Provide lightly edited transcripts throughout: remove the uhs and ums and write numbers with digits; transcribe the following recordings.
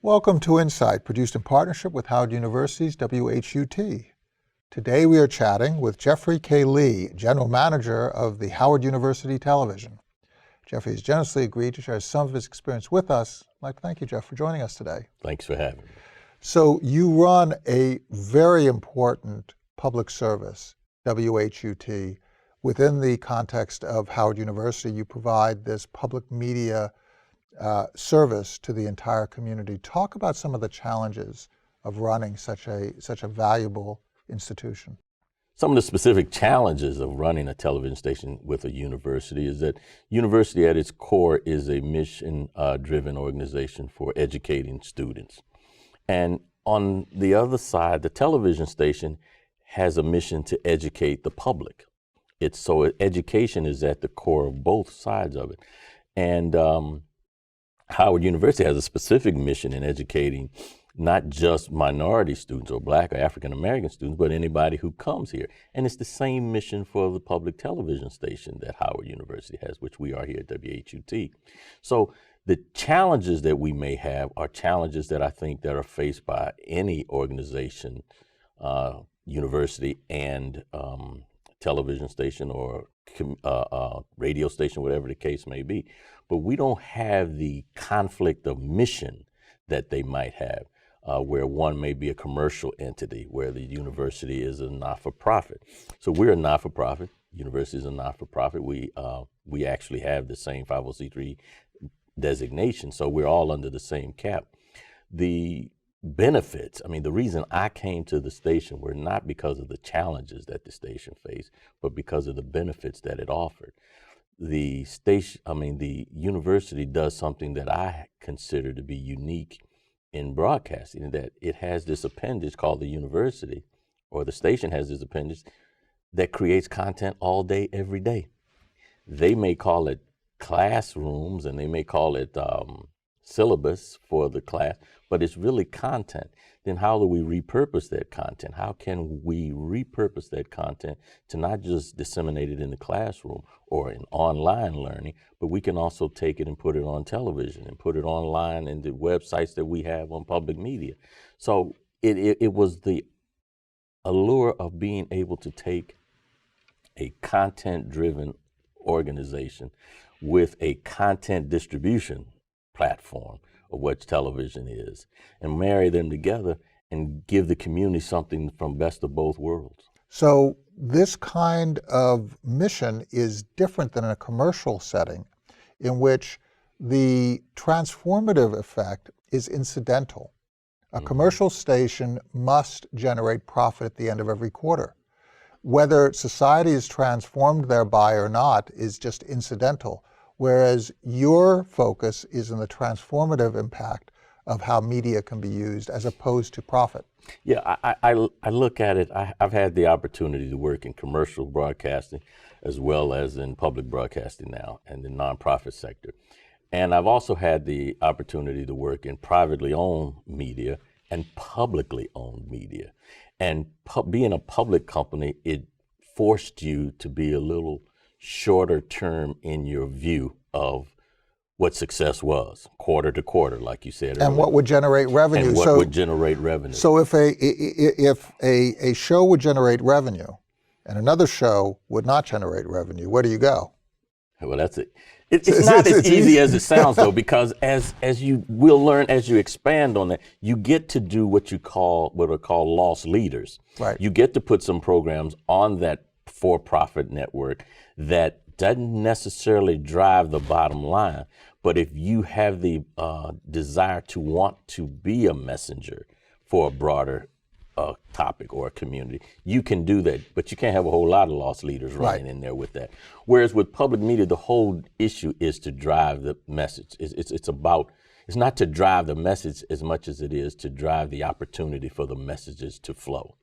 Welcome to Insight, produced in partnership with Howard University's WHUT. Today we are chatting with Jefferi K, General Manager of the Howard University Television. Jefferi has generously agreed to share some of his experience with us. I'd like to thank you, Jeff, for joining us today. Thanks for having me. So you run a very important public service, WHUT. Within the context of Howard University, you provide this public media service to the entire community. Talk about some of the challenges of running such a valuable institution. Some of the specific challenges of running a television station with a university is that university at its core is a mission-driven organization for educating students. And on the other side, the television station has a mission to educate the public. So education is at the core of both sides of it. And Howard University has a specific mission in educating not just minority students or Black or African American students, but anybody who comes here. And it's the same mission for the public television station that Howard University has, which we are here at WHUT. So the challenges that we may have are challenges that I think that are faced by any organization, university and television station or radio station, whatever the case may be. But we don't have the conflict of mission that they might have, where one may be a commercial entity, where the university is a not-for-profit. So we're a not-for-profit. University is a not-for-profit. We actually have the same 501c3 designation, so we're all under the same cap. The benefits, the reason I came to the station were not because of the challenges that the station faced, but because of the benefits that it offered. The university does something that I consider to be unique in broadcasting, in that it has this appendage called the university, or the station has this appendage that creates content all day, every day. They may call it classrooms and they may call it syllabus for the class, but it's really content. Then how do we repurpose that content? How can we repurpose that content to not just disseminate it in the classroom or in online learning, but we can also take it and put it on television and put it online in the websites that we have on public media. So it was the allure of being able to take a content-driven organization with a content distribution platform of what television is, and marry them together and give the community something from best of both worlds. So this kind of mission is different than in a commercial setting, in which the transformative effect is incidental. A commercial station must generate profit at the end of every quarter. Whether society is transformed thereby or not is just incidental, whereas your focus is in the transformative impact of how media can be used as opposed to profit. Yeah, I look at it, I've had the opportunity to work in commercial broadcasting as well as in public broadcasting now and the nonprofit sector. And I've also had the opportunity to work in privately owned media and publicly owned media. And being a public company, it forced you to be a little shorter term in your view of what success was, quarter to quarter, like you said earlier. And what would generate revenue. And what would generate revenue. So if a show would generate revenue and another show would not generate revenue, where do you go? Well, that's it. It's not as easy as it sounds, though, because as you will learn as you expand on that, you get to do what are called loss leaders. Right. You get to put some programs on that for-profit network that doesn't necessarily drive the bottom line, but if you have the desire to want to be a messenger for a broader topic or a community, you can do that, but you can't have a whole lot of loss leaders running in there with that. Whereas with public media, the whole issue is to drive the message. It's not to drive the message as much as it is to drive the opportunity for the messages to flow.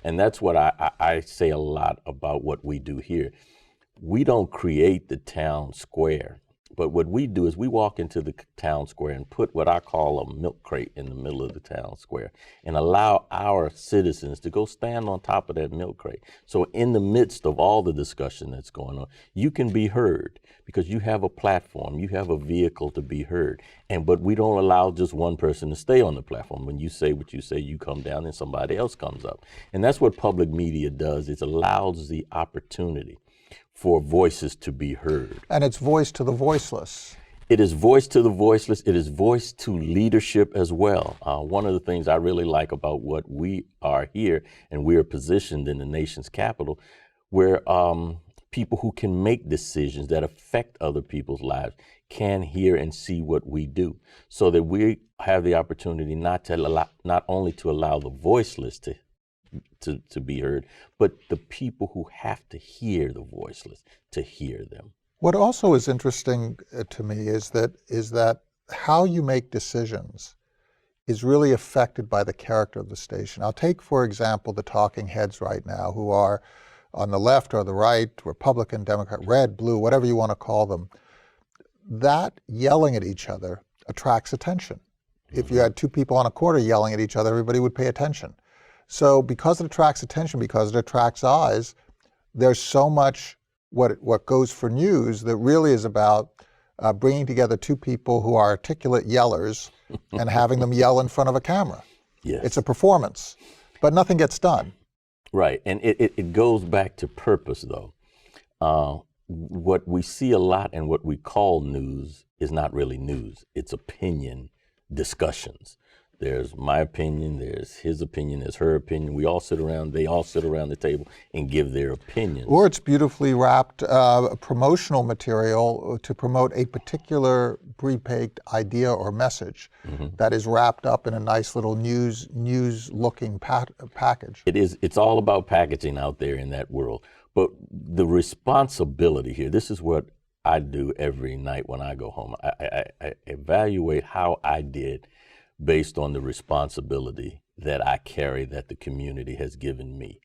And that's what I say a lot about what we do here. We don't create the town square. But what we do is we walk into the town square and put what I call a milk crate in the middle of the town square and allow our citizens to go stand on top of that milk crate. So in the midst of all the discussion that's going on, you can be heard because you have a platform, you have a vehicle to be heard. But we don't allow just one person to stay on the platform. When you say what you say, you come down and somebody else comes up. And that's what public media does. It allows the opportunity for voices to be heard. And it's voice to the voiceless. It is voice to the voiceless. It is voice to leadership as well. One of the things I really like about what we are here, and we are positioned in the nation's capital, where people who can make decisions that affect other people's lives can hear and see what we do, so that we have the opportunity not only to allow the voiceless to be heard, but the people who have to hear the voiceless to hear them. What also is interesting to me is that how you make decisions is really affected by the character of the station. I'll take, for example, the talking heads right now, who are on the left or the right, Republican, Democrat, red, blue, whatever you want to call them. That yelling at each other attracts attention. If you had two people on a corner yelling at each other, everybody would pay attention. So because it attracts attention, because it attracts eyes, there's so much what goes for news that really is about bringing together two people who are articulate yellers and having them yell in front of a camera. Yes. It's a performance, but nothing gets done. Right, and it goes back to purpose, though. What we see a lot and what we call news is not really news. It's opinion discussions. There's my opinion, there's his opinion, there's her opinion. They all sit around the table and give their opinions. Or it's beautifully wrapped promotional material to promote a particular pre-baked idea or message that is wrapped up in a nice little news-looking package. It's all about packaging out there in that world. But the responsibility here, this is what I do every night when I go home. I evaluate how I did based on the responsibility that I carry, that the community has given me.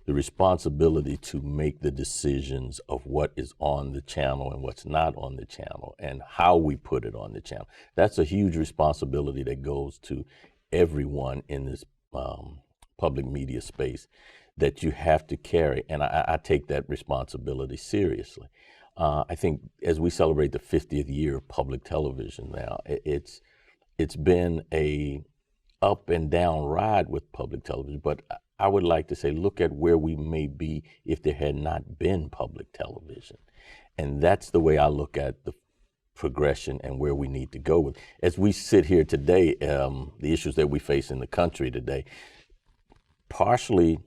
The responsibility to make the decisions of what is on the channel and what's not on the channel and how we put it on the channel. That's a huge responsibility that goes to everyone in this public media space that you have to carry. And I take that responsibility seriously. I think as we celebrate the 50th year of public television now, it's been a up and down ride with public television, but I would like to say, look at where we may be if there had not been public television. And that's the way I look at the progression and where we need to go with. As we sit here today, the issues that we face in the country today, partially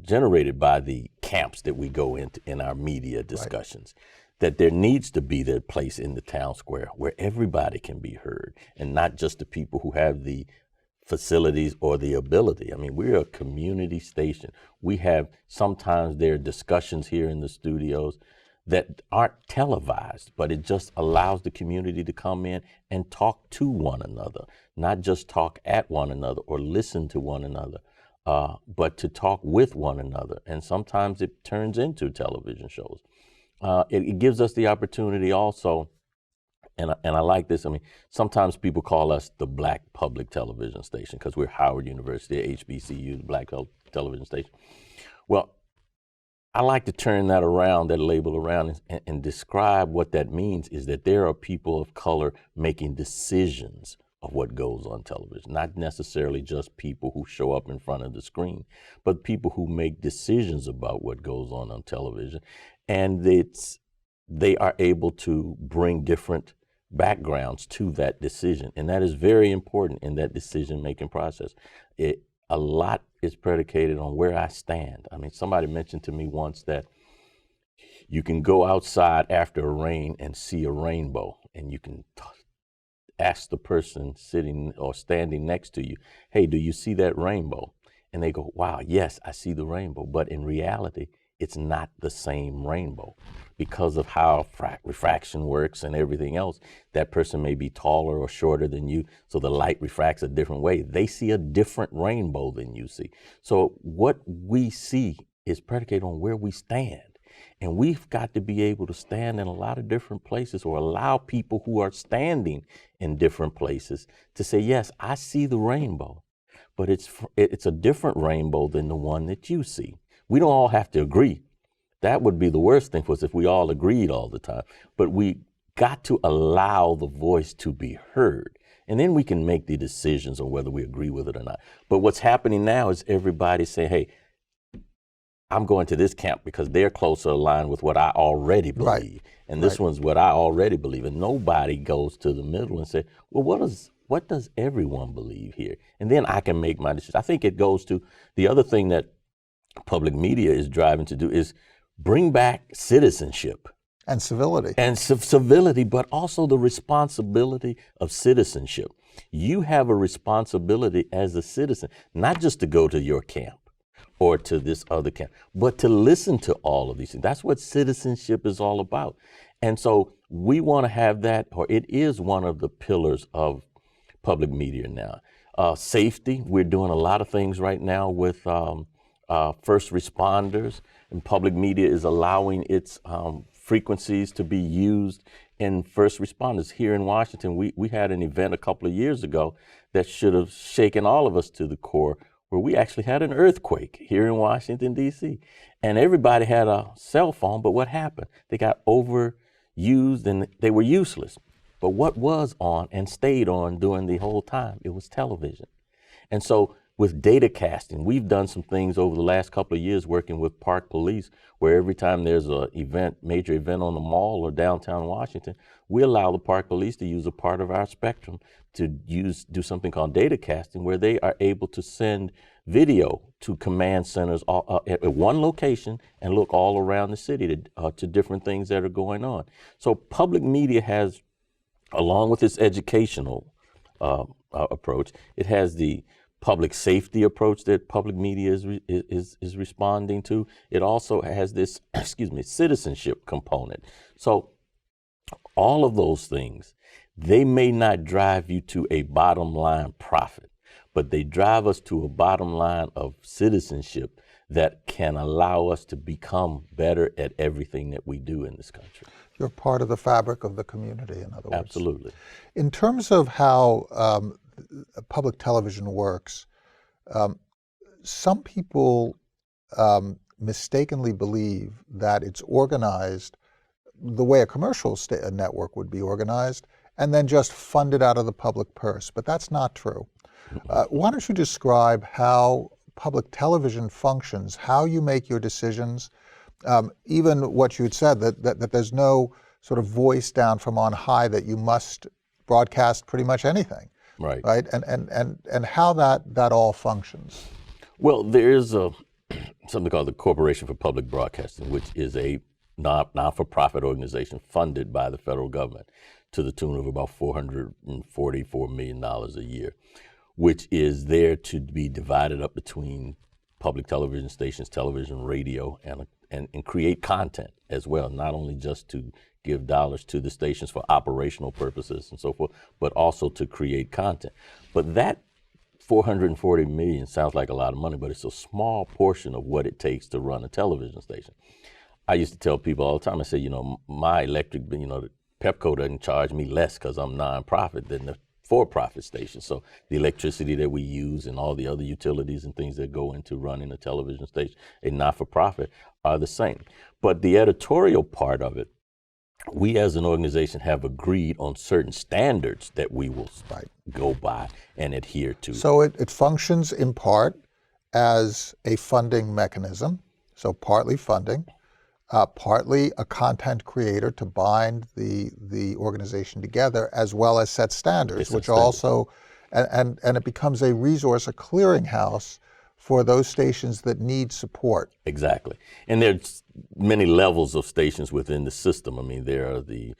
generated by the camps that we go into in our media discussions. Right. That there needs to be that place in the town square where everybody can be heard and not just the people who have the facilities or the ability. I mean, we're a community station. We have, sometimes there are discussions here in the studios that aren't televised, but it just allows the community to come in and talk to one another, not just talk at one another or listen to one another, but to talk with one another. And sometimes it turns into television shows. It gives us the opportunity also, and I like this. I mean, sometimes people call us the Black Public Television Station because we're Howard University, HBCU, the Black Television Station. Well, I like to turn that around, that label around, and describe what that means is that there are people of color making decisions of what goes on television, not necessarily just people who show up in front of the screen, but people who make decisions about what goes on television. And they are able to bring different backgrounds to that decision. And that is very important in that decision-making process. A lot is predicated on where I stand. I mean, somebody mentioned to me once that you can go outside after a rain and see a rainbow, and you can ask the person sitting or standing next to you, hey, do you see that rainbow? And they go, wow, yes, I see the rainbow. But in reality, it's not the same rainbow because of how refraction works and everything else. That person may be taller or shorter than you, so the light refracts a different way. They see a different rainbow than you see. So what we see is predicated on where we stand. And we've got to be able to stand in a lot of different places, or allow people who are standing in different places to say, yes, I see the rainbow, but it's a different rainbow than the one that you see. We don't all have to agree. That would be the worst thing for us if we all agreed all the time. But we got to allow the voice to be heard. And then we can make the decisions on whether we agree with it or not. But what's happening now is everybody saying, hey, I'm going to this camp because they're closer aligned with what I already believe. Right. And this one's what I already believe. And nobody goes to the middle and say, well, what does everyone believe here? And then I can make my decision. I think it goes to the other thing that public media is driving to do is bring back citizenship. And civility. And civility, but also the responsibility of citizenship. You have a responsibility as a citizen, not just to go to your camp or to this other camp, but to listen to all of these things. That's what citizenship is all about. And so we want to have that, or it is one of the pillars of public media now. Safety, we're doing a lot of things right now with first responders, and public media is allowing its frequencies to be used in first responders. Here in Washington, we had an event a couple of years ago that should have shaken all of us to the core, where we actually had an earthquake here in Washington, D.C. And everybody had a cell phone, but what happened? They got overused and they were useless. But what was on and stayed on during the whole time? It was television. And so with data casting, we've done some things over the last couple of years working with Park Police, where every time there's a major event on the mall or downtown Washington, we allow the Park Police to use a part of our spectrum to do something called data casting, where they are able to send video to command centers at one location and look all around the city to different things that are going on. So public media has, along with its educational approach, it has the public safety approach that public media is responding to. It also has this, citizenship component. So all of those things, they may not drive you to a bottom line profit, but they drive us to a bottom line of citizenship that can allow us to become better at everything that we do in this country. You're part of the fabric of the community, in other words. Absolutely. In terms of how public television works, some people mistakenly believe that it's organized the way a commercial network would be organized, and then just funded out of the public purse. But that's not true. Why don't you describe how public television functions, how you make your decisions, even what you'd said, that there's no sort of voice down from on high that you must broadcast pretty much anything. Right. Right. And how that all functions. Well, there is something called the Corporation for Public Broadcasting, which is a not-for-profit organization funded by the federal government to the tune of about $444 million a year, which is there to be divided up between public television stations, television, radio, and create content as well, not only just to give dollars to the stations for operational purposes and so forth, but also to create content. But that $440 million sounds like a lot of money, but it's a small portion of what it takes to run a television station. I used to tell people all the time, I say, my electric bill, Pepco doesn't charge me less because I'm nonprofit than the for-profit station. So the electricity that we use and all the other utilities and things that go into running a television station, a not-for-profit, are the same. But the editorial part of it, we as an organization have agreed on certain standards that we will go by and adhere to. So it functions in part as a funding mechanism, so partly funding, partly a content creator to bind the organization together, as well as set standards, which also, and it becomes a resource, a clearinghouse for those stations that need support. Exactly. And there's many levels of stations within the system. I mean, there are the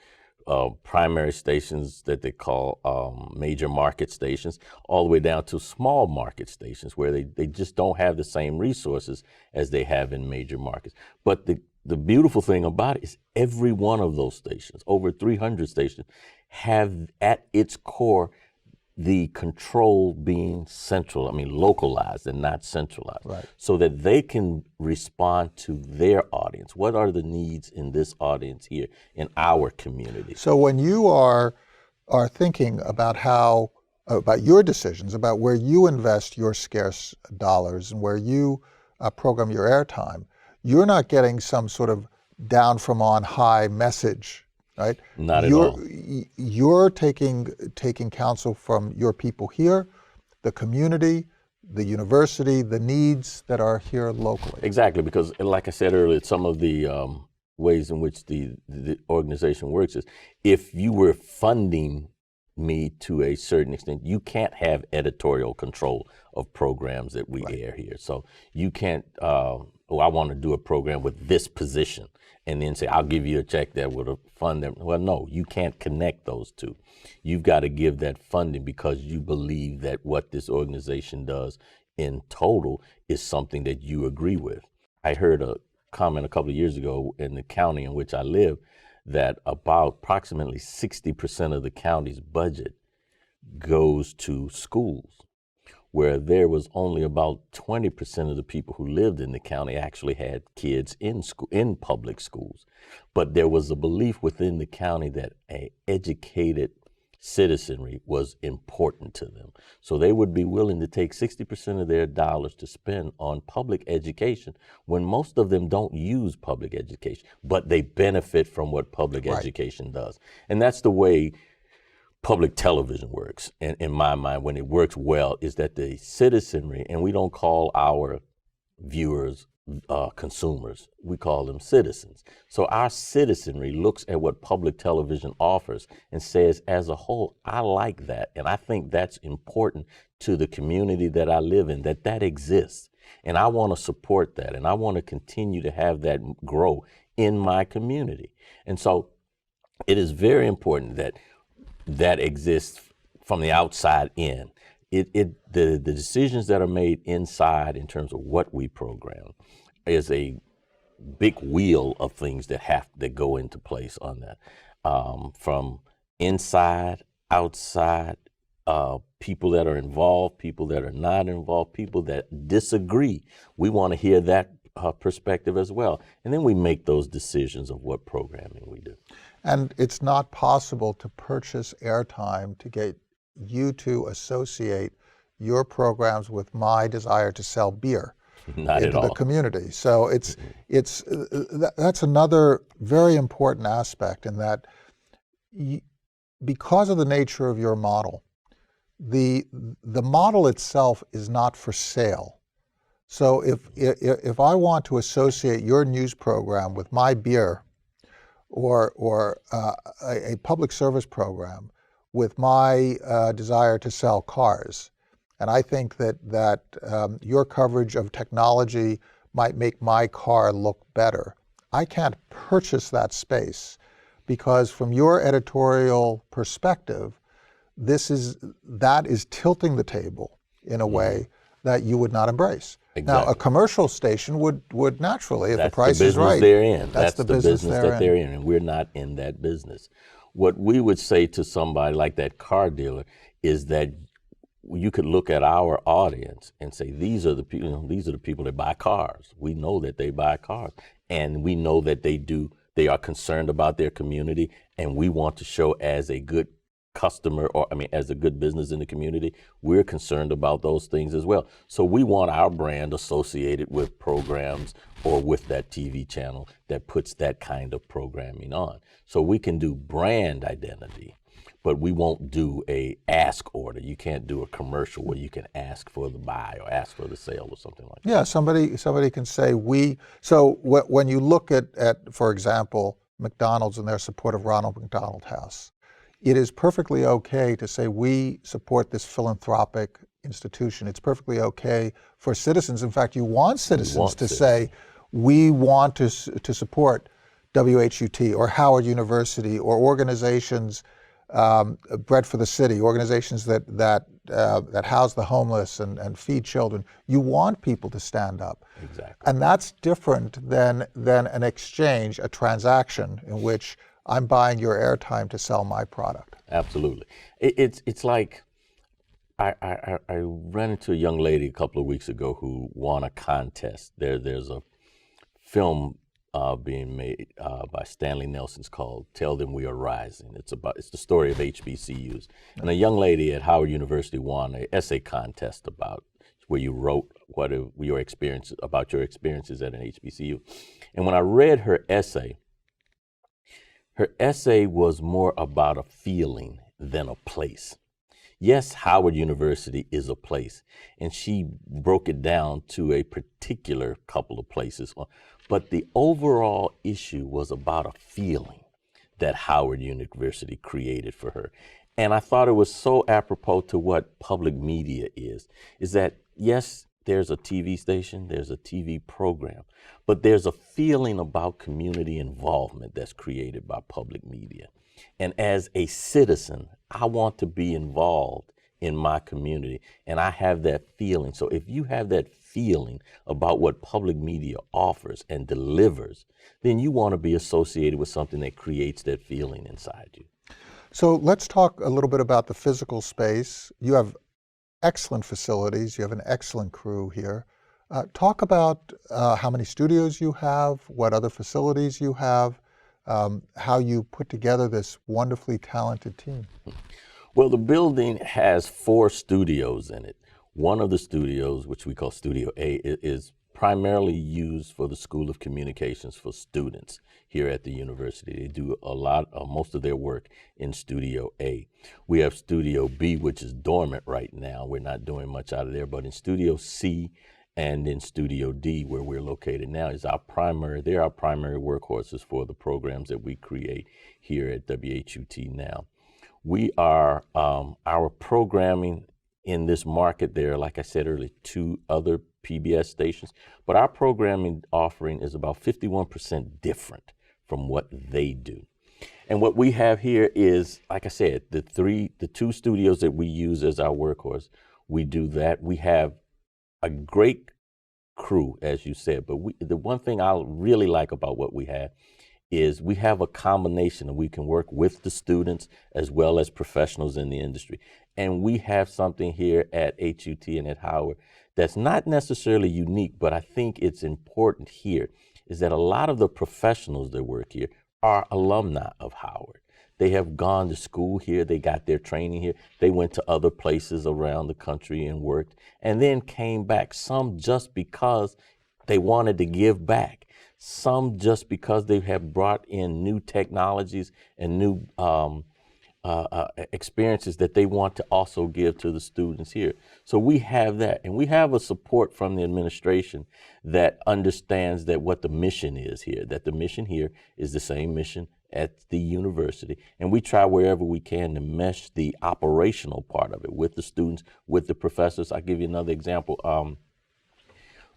primary stations that they call major market stations, all the way down to small market stations where they just don't have the same resources as they have in major markets. But the beautiful thing about it is every one of those stations, over 300 stations, have at its core the control being localized and not centralized, Right. so that they can respond to their audience. What are the needs in this audience here in our community? So when you are thinking about about your decisions, about where you invest your scarce dollars and where you program your airtime, you're not getting some sort of down from on high message, right? Not at all. You're taking counsel from your people here, the community, the university, the needs that are here locally. Exactly, because like I said earlier, some of the ways in which the organization works is, if you were funding me to a certain extent, you can't have editorial control of programs that we air here. So you can't, I want to do a program with this position and then say, I'll give you a check that would fund them. Well, no, you can't connect those two. You've got to give that funding because you believe that what this organization does in total is something that you agree with. I heard a comment a couple of years ago in the county in which I live that about approximately 60% of the county's budget goes to schools, where there was only about 20% of the people who lived in the county actually had kids in school, in public schools. But there was a belief within the county that an educated citizenry was important to them. So they would be willing to take 60% of their dollars to spend on public education when most of them don't use public education, but they benefit from what public education does. And that's the way public television works. And in my mind, when it works well, is that the citizenry, and we don't call our viewers consumers, we call them citizens. So our citizenry looks at what public television offers and says, as a whole, I like that. And I think that's important to the community that I live in, that exists. And I want to support that. And I want to continue to have that grow in my community. And so it is very important that exists from the outside in. The decisions that are made inside in terms of what we program is a big wheel of things that go into place on that. From inside, outside, people that are involved, people that are not involved, people that disagree. We want to hear that perspective as well. And then we make those decisions of what programming we do. And it's not possible to purchase airtime to get you to associate your programs with my desire to sell beer into the community. So that's another very important aspect, in that because of the nature of your model, the model itself is not for sale. So if I want to associate your news program with my beer, or a public service program with my desire to sell cars, and I think that your coverage of technology might make my car look better, I can't purchase that space, because from your editorial perspective, that is tilting the table in a way that you would not embrace. Exactly. Now, a commercial station would naturally, if the price is right. They're in. That's the business that they're in, and we're not in that business. What we would say to somebody like that car dealer is that you could look at our audience and say, these are the people. These are the people that buy cars. We know that they buy cars, and we know that they are concerned about their community, and we want to show as a good customer, as a good business in the community, we're concerned about those things as well. So we want our brand associated with programs or with that TV channel that puts that kind of programming on. So we can do brand identity, but we won't do a ask order. You can't do a commercial where you can ask for the buy or ask for the sale or something like that. Yeah, somebody can say so when you look at, for example, McDonald's and their support of Ronald McDonald House, it is perfectly okay to say we support this philanthropic institution. It's perfectly okay for citizens. In fact, you want citizens to say, we want to support WHUT or Howard University or organizations, Bread for the City, organizations that house the homeless and feed children. You want people to stand up. Exactly. And that's different than an exchange, a transaction in which I'm buying your airtime to sell my product. Absolutely. It's like I ran into a young lady a couple of weeks ago who won a contest. There's a film being made by Stanley Nelson's called "Tell Them We Are Rising." It's the story of HBCUs, and a young lady at Howard University won an essay contest about where you wrote your experiences about your experiences at an HBCU. And when I read her essay was more about a feeling than a place. Yes, Howard University is a place, and she broke it down to a particular couple of places, but the overall issue was about a feeling that Howard University created for her. And I thought it was so apropos to what public media is that yes, there's a TV station, there's a TV program, but there's a feeling about community involvement that's created by public media. And as a citizen, I want to be involved in my community, and I have that feeling. So if you have that feeling about what public media offers and delivers, then you want to be associated with something that creates that feeling inside you. So let's talk a little bit about the physical space. You have excellent facilities. You have an excellent crew here. Talk about how many studios you have, what other facilities you have, how you put together this wonderfully talented team. Well, the building has 4 studios in it. One of the studios, which we call Studio A, is primarily used for the School of Communications for students here at the university. They do most of their work in Studio A. We have Studio B, which is dormant right now. We're not doing much out of there, but in Studio C and in Studio D, where we're located now, they're our primary workhorses for the programs that we create here at WHUT now. We are, our programming in this market, there are, like I said earlier, 2 other PBS stations, but our programming offering is about 51% different from what they do. And what we have here is, like I said, the 2 studios that we use as our workhorse, we do that. We have a great crew, as you said, but the one thing I really like about what we have is we have a combination, and we can work with the students as well as professionals in the industry. And we have something here at HUT and at Howard that's not necessarily unique, but I think it's important here, is that a lot of the professionals that work here are alumni of Howard. They have gone to school here, they got their training here, they went to other places around the country and worked, and then came back, some just because they wanted to give back, some just because they have brought in new technologies and new experiences that they want to also give to the students here. So we have that, and we have a support from the administration that understands that what the mission is here, that the mission here is the same mission at the university, and we try wherever we can to mesh the operational part of it with the students, with the professors. I'll give you another example.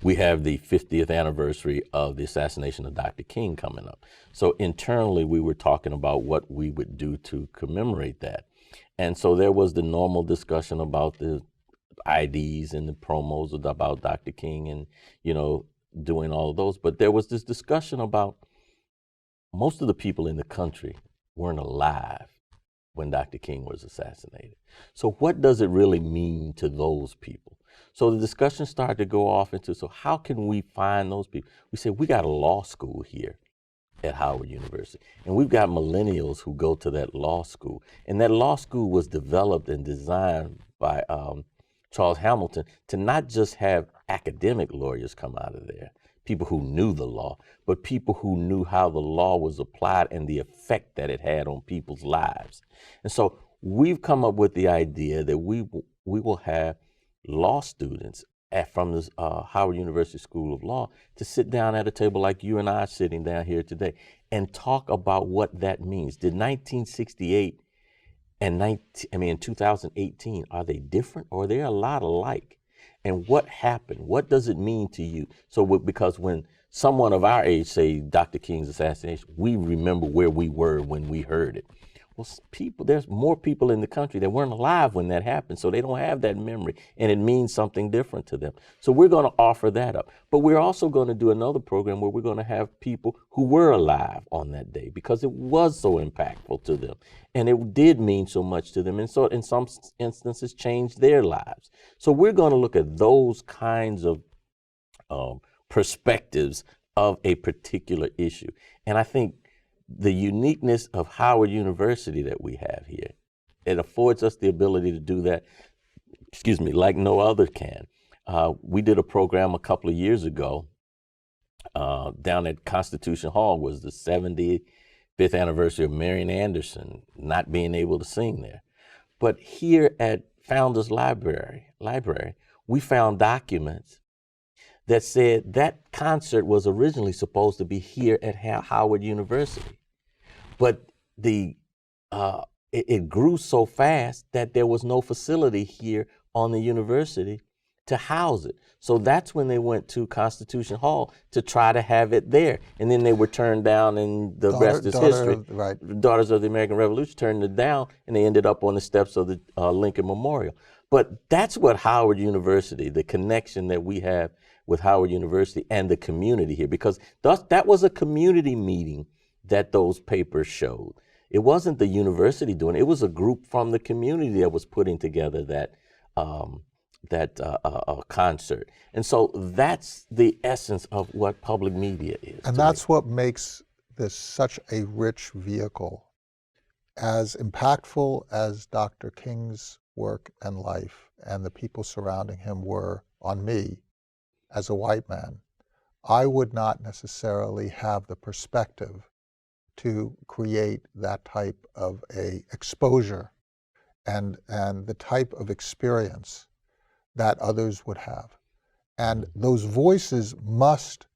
We have the 50th anniversary of the assassination of Dr. King coming up. So internally, we were talking about what we would do to commemorate that. And so there was the normal discussion about the IDs and the promos about Dr. King and, doing all of those. But there was this discussion about most of the people in the country weren't alive when Dr. King was assassinated. So what does it really mean to those people? So the discussion started to go off into, so how can we find those people? We said, we got a law school here at Howard University, and we've got millennials who go to that law school. And that law school was developed and designed by Charles Hamilton to not just have academic lawyers come out of there, people who knew the law, but people who knew how the law was applied and the effect that it had on people's lives. And so we've come up with the idea that we will have law students from the Howard University School of Law to sit down at a table like you and I are sitting down here today and talk about what that means. Did 1968 and 2018, are they different, or are they a lot alike? And what happened? What does it mean to you? So because when someone of our age say Dr. King's assassination, we remember where we were when we heard it. Well, there's more people in the country that weren't alive when that happened, so they don't have that memory, and it means something different to them. So we're going to offer that up. But we're also going to do another program where we're going to have people who were alive on that day, because it was so impactful to them, and it did mean so much to them, and so in some instances changed their lives. So we're going to look at those kinds of perspectives of a particular issue. And I think the uniqueness of Howard University that we have here, it affords us the ability to do that, like no other can. We did a program a couple of years ago down at Constitution Hall. Was the 75th anniversary of Marian Anderson not being able to sing there. But here at Founders Library, we found documents that said that concert was originally supposed to be here at Howard University. But it grew so fast that there was no facility here on the university to house it. So that's when they went to Constitution Hall to try to have it there. And then they were turned down, and the rest is history. Right. Daughters of the American Revolution turned it down, and they ended up on the steps of the Lincoln Memorial. But that's what Howard University, the connection that we have with Howard University and the community here, because that was a community meeting that those papers showed. It wasn't the university doing it. It was a group from the community that was putting together that concert. And so that's the essence of what public media is. And that's what makes this such a rich vehicle. As impactful as Dr. King's work and life and the people surrounding him were on me as a white man, I would not necessarily have the perspective to create that type of a exposure and the type of experience that others would have. And those voices must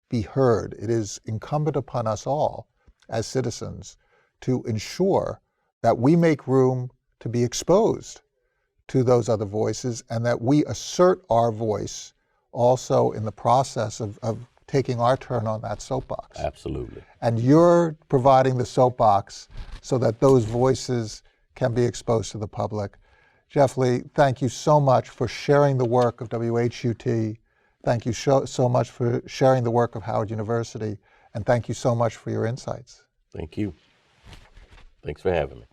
be heard. It is incumbent upon us all as citizens to ensure that we make room to be exposed to those other voices, and that we assert our voice also in the process of taking our turn on that soapbox. Absolutely. And you're providing the soapbox so that those voices can be exposed to the public. Jefferi, thank you so much for sharing the work of WHUT. Thank you so much for sharing the work of Howard University. And thank you so much for your insights. Thank you. Thanks for having me.